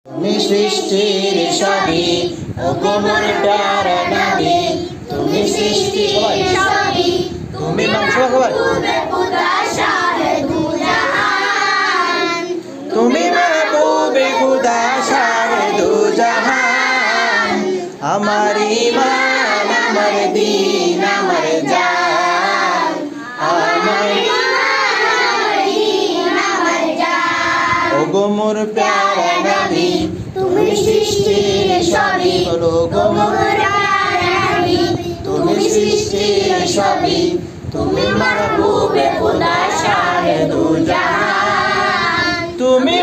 তুমি সৃষ্টির সবই ওগো মোর প্যারা নবী তুমি সৃষ্টির সবই তুমি মাহবুবে খুদা শাহে দু জাহান তুমি মাহবুবে খুদা শাহে দু জাহান আমার ঈমান আমার দ্বীন আমার জান আমার ওগো মোর প্যারা নবী তুমি সৃষ্টির সবই ওগো মোর প্যারা নবী তুমি সৃষ্টির সবই তুমি মাহবুবে খুদা শাহে দু জাহান তুমি